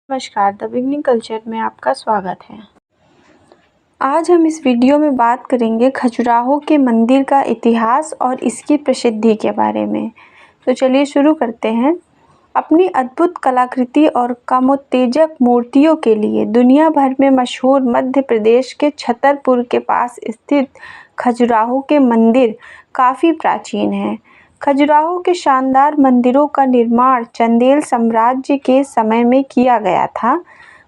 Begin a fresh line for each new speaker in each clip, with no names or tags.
नमस्कार, the beginning culture में आपका स्वागत है। आज हम इस वीडियो में बात करेंगे खजुराहो के मंदिर का इतिहास और इसकी प्रसिद्धि के बारे में। तो चलिए शुरू करते हैं। अपनी अद्भुत कलाकृति और कामोत्तेजक मूर्तियों के लिए दुनिया भर में मशहूर मध्य प्रदेश के छतरपुर के पास स्थित खजुराहो के मंदिर काफ़ी प्राचीन हैं। खजुराहो के शानदार मंदिरों का निर्माण चंदेल साम्राज्य के समय में किया गया था।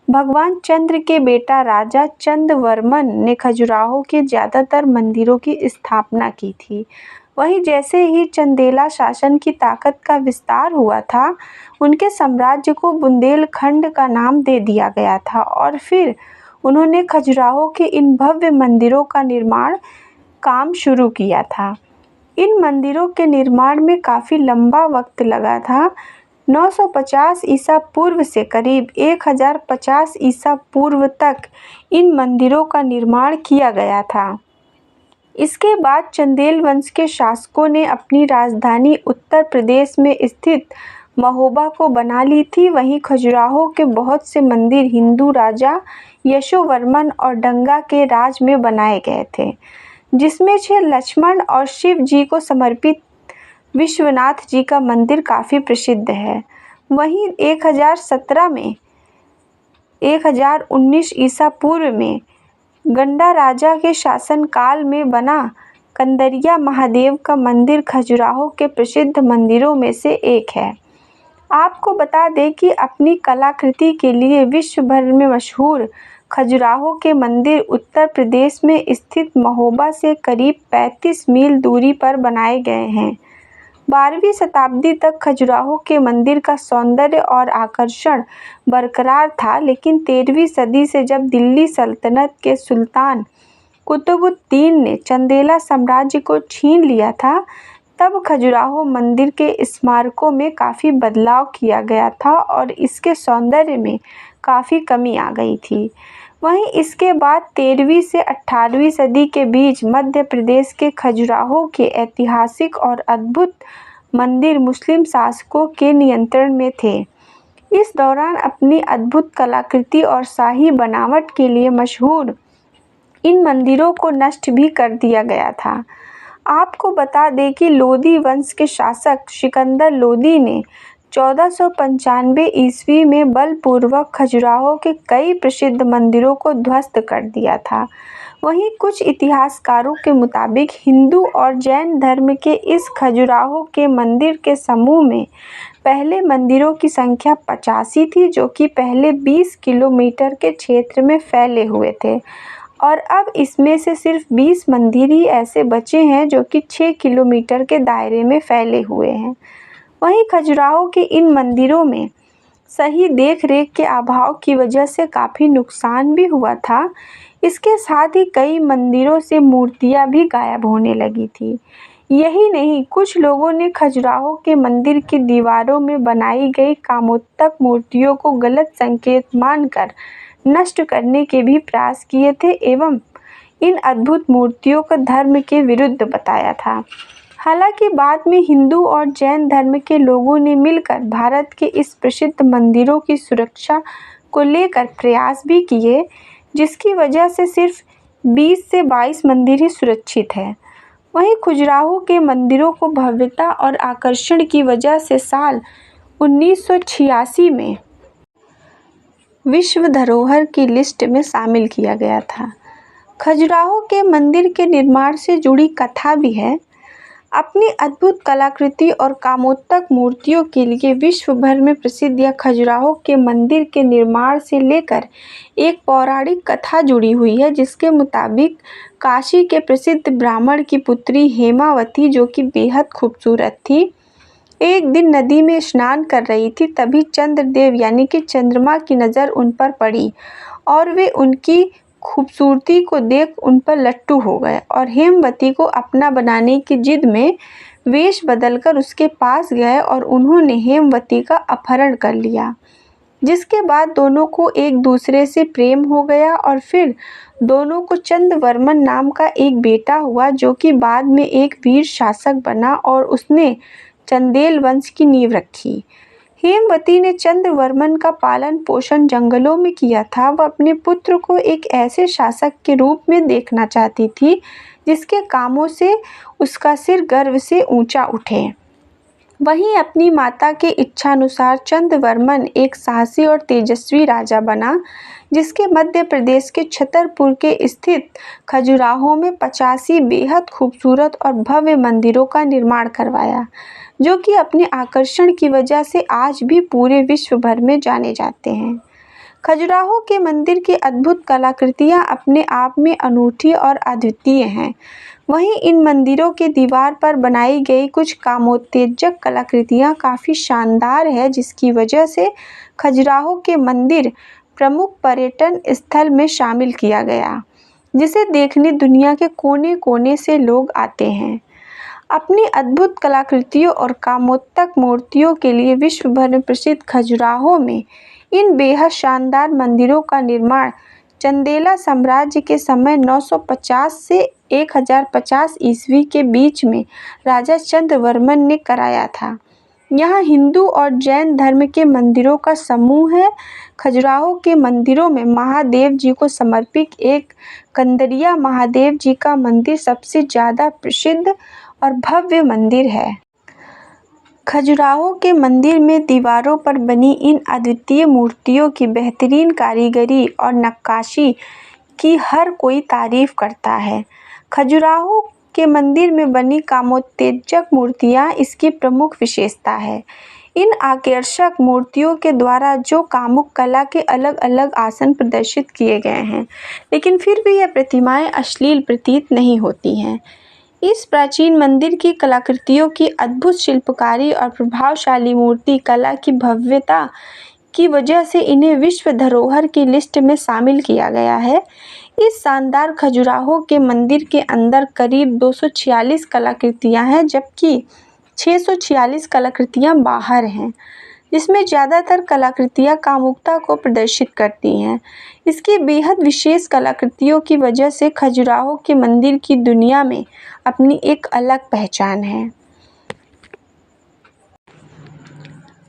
भगवान चंद्र के बेटा राजा चंद्रवर्मन ने खजुराहो के ज़्यादातर मंदिरों की स्थापना की थी। वहीं जैसे ही चंदेला शासन की ताकत का विस्तार हुआ था, उनके साम्राज्य को बुंदेलखंड का नाम दे दिया गया था और फिर उन्होंने खजुराहो के इन भव्य मंदिरों का निर्माण काम शुरू किया था। इन मंदिरों के निर्माण में काफ़ी लंबा वक्त लगा था। 950 ईसा पूर्व से करीब 1050 ईसा पूर्व तक इन मंदिरों का निर्माण किया गया था। इसके बाद चंदेल वंश के शासकों ने अपनी राजधानी उत्तर प्रदेश में स्थित महोबा को बना ली थी। वहीं खजुराहो के बहुत से मंदिर हिंदू राजा यशोवर्मन और डंगा के राज में बनाए गए थे, जिसमें से लक्ष्मण और शिव जी को समर्पित विश्वनाथ जी का मंदिर काफ़ी प्रसिद्ध है। वहीं 1017 में 1019 ईसा पूर्व में गंडा राजा के शासनकाल में बना कंदरिया महादेव का मंदिर खजुराहो के प्रसिद्ध मंदिरों में से एक है। आपको बता दें कि अपनी कलाकृति के लिए विश्व भर में मशहूर खजुराहो के मंदिर उत्तर प्रदेश में स्थित महोबा से करीब 35 मील दूरी पर बनाए गए हैं। 12वीं शताब्दी तक खजुराहो के मंदिर का सौंदर्य और आकर्षण बरकरार था, लेकिन 13वीं सदी से जब दिल्ली सल्तनत के सुल्तान कुतुबुद्दीन ने चंदेला साम्राज्य को छीन लिया था, तब खजुराहो मंदिर के स्मारकों में काफ़ी बदलाव किया गया था और इसके सौंदर्य में काफ़ी कमी आ गई थी। वहीं इसके बाद 13वीं से 18वीं सदी के बीच मध्य प्रदेश के खजुराहो के ऐतिहासिक और अद्भुत मंदिर मुस्लिम शासकों के नियंत्रण में थे। इस दौरान अपनी अद्भुत कलाकृति और शाही बनावट के लिए मशहूर इन मंदिरों को नष्ट भी कर दिया गया था। आपको बता दें कि लोदी वंश के शासक सिकंदर लोदी ने 1495 ईस्वी में बलपूर्वक खजुराहो के कई प्रसिद्ध मंदिरों को ध्वस्त कर दिया था। वहीं कुछ इतिहासकारों के मुताबिक हिंदू और जैन धर्म के इस खजुराहो के मंदिर के समूह में पहले मंदिरों की संख्या 85 थी, जो कि पहले 20 किलोमीटर के क्षेत्र में फैले हुए थे और अब इसमें से सिर्फ 20 मंदिर ही ऐसे बचे हैं जो कि 6 किलोमीटर के दायरे में फैले हुए हैं। वहीं खजुराहो के इन मंदिरों में सही देखरेख के अभाव की वजह से काफ़ी नुकसान भी हुआ था। इसके साथ ही कई मंदिरों से मूर्तियां भी गायब होने लगी थी। यही नहीं, कुछ लोगों ने खजुराहो के मंदिर की दीवारों में बनाई गई कामोत्तक मूर्तियों को गलत संकेत मानकर नष्ट करने के भी प्रयास किए थे एवं इन अद्भुत मूर्तियों को धर्म के विरुद्ध बताया था। हालांकि बाद में हिंदू और जैन धर्म के लोगों ने मिलकर भारत के इस प्रसिद्ध मंदिरों की सुरक्षा को लेकर प्रयास भी किए, जिसकी वजह से सिर्फ 20 से 22 मंदिर ही सुरक्षित है। वहीं खजुराहो के मंदिरों को भव्यता और आकर्षण की वजह से साल 1986 में विश्व धरोहर की लिस्ट में शामिल किया गया था। खजुराहो के मंदिर के निर्माण से जुड़ी कथा भी है। अपनी अद्भुत कलाकृति और कामोत्तक मूर्तियों के लिए विश्व भर में प्रसिद्ध यह खजुराहो के मंदिर के निर्माण से लेकर एक पौराणिक कथा जुड़ी हुई है, जिसके मुताबिक काशी के प्रसिद्ध ब्राह्मण की पुत्री हेमावती, जो कि बेहद खूबसूरत थी, एक दिन नदी में स्नान कर रही थी। तभी चंद्रदेव यानी कि चंद्रमा की नज़र उन पर पड़ी और वे उनकी खूबसूरती को देख उन पर लट्टू हो गए और हेमवती को अपना बनाने की जिद में वेश बदलकर उसके पास गए और उन्होंने हेमवती का अपहरण कर लिया, जिसके बाद दोनों को एक दूसरे से प्रेम हो गया और फिर दोनों को चंद्रवर्मन नाम का एक बेटा हुआ, जो कि बाद में एक वीर शासक बना और उसने चंदेल वंश की नींव रखी। हेमवती ने चंद्रवर्मन का पालन पोषण जंगलों में किया था। वह अपने पुत्र को एक ऐसे शासक के रूप में देखना चाहती थी जिसके कामों से उसका सिर गर्व से ऊंचा उठे। वहीं अपनी माता के इच्छानुसार चंद्रवर्मन एक साहसी और तेजस्वी राजा बना, जिसके मध्य प्रदेश के छतरपुर के स्थित खजुराहो में 85 बेहद खूबसूरत और भव्य मंदिरों का निर्माण करवाया, जो कि अपने आकर्षण की वजह से आज भी पूरे विश्व भर में जाने जाते हैं। खजुराहो के मंदिर की अद्भुत कलाकृतियां अपने आप में अनूठी और अद्वितीय हैं। वहीं इन मंदिरों के दीवार पर बनाई गई कुछ कामोत्तेजक कलाकृतियां काफ़ी शानदार है, जिसकी वजह से खजुराहो के मंदिर प्रमुख पर्यटन स्थल में शामिल किया गया, जिसे देखने दुनिया के कोने-कोने से लोग आते हैं। अपनी अद्भुत कलाकृतियों और कामोत्तक मूर्तियों के लिए विश्व भर में प्रसिद्ध खजुराहो में इन बेहद शानदार मंदिरों का निर्माण चंदेला साम्राज्य के समय 950 से 1050 ईस्वी के बीच में राजा चंद्रवर्मन ने कराया था। यहाँ हिंदू और जैन धर्म के मंदिरों का समूह है। खजुराहो के मंदिरों में महादेव जी को समर्पित एक कंदरिया महादेव जी का मंदिर सबसे ज़्यादा प्रसिद्ध और भव्य मंदिर है। खजुराहो के मंदिर में दीवारों पर बनी इन अद्वितीय मूर्तियों की बेहतरीन कारीगरी और नक्काशी की हर कोई तारीफ करता है। खजुराहो के मंदिर में बनी कामोत्तेजक मूर्तियां इसकी प्रमुख विशेषता है। इन आकर्षक मूर्तियों के द्वारा जो कामुक कला के अलग अलग आसन प्रदर्शित किए गए हैं, लेकिन फिर भी यह प्रतिमाएं अश्लील प्रतीत नहीं होती हैं। इस प्राचीन मंदिर की कलाकृतियों की अद्भुत शिल्पकारी और प्रभावशाली मूर्ति कला की भव्यता की वजह से इन्हें विश्व धरोहर की लिस्ट में शामिल किया गया है। इस शानदार खजुराहो के मंदिर के अंदर करीब 246 कलाकृतियां हैं, जबकि 646 कलाकृतियां बाहर हैं, जिसमें ज़्यादातर कलाकृतियां कामुकता को प्रदर्शित करती हैं। इसकी बेहद विशेष कलाकृतियों की वजह से खजुराहो के मंदिर की दुनिया में अपनी एक अलग पहचान है।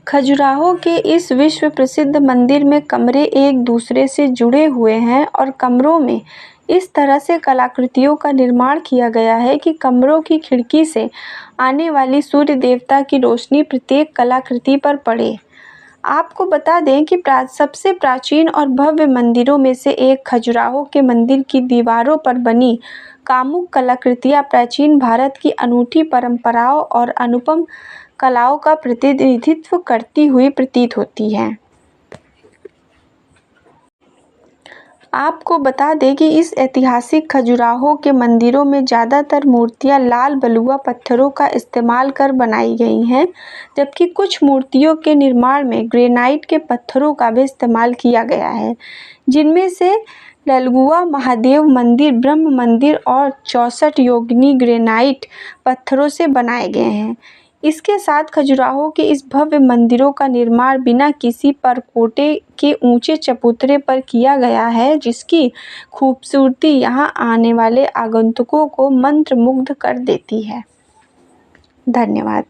खजुराहो के इस विश्व प्रसिद्ध मंदिर में कमरे एक दूसरे से जुड़े हुए हैं और कमरों में इस तरह से कलाकृतियों का निर्माण किया गया है कि कमरों की खिड़की से आने वाली सूर्य देवता की रोशनी प्रत्येक कलाकृति पर पड़े। आपको बता दें कि सबसे प्राचीन और भव्य मंदिरों में से एक खजुराहो के मंदिर की दीवारों पर बनी कामुक कलाकृतियां प्राचीन भारत की अनूठी परंपराओं और अनुपम कलाओं का प्रतिनिधित्व करती हुई प्रतीत होती हैं। आपको बता दें कि इस ऐतिहासिक खजुराहो के मंदिरों में ज़्यादातर मूर्तियां लाल बलुआ पत्थरों का इस्तेमाल कर बनाई गई हैं, जबकि कुछ मूर्तियों के निर्माण में ग्रेनाइट के पत्थरों का भी इस्तेमाल किया गया है, जिनमें से ललगुआ महादेव मंदिर, ब्रह्म मंदिर और 64 योगिनी ग्रेनाइट पत्थरों से बनाए गए हैं। इसके साथ खजुराहो के इस भव्य मंदिरों का निर्माण बिना किसी परकोटे के ऊंचे चबूतरे पर किया गया है, जिसकी खूबसूरती यहां आने वाले आगंतुकों को मंत्रमुग्ध कर देती है। धन्यवाद।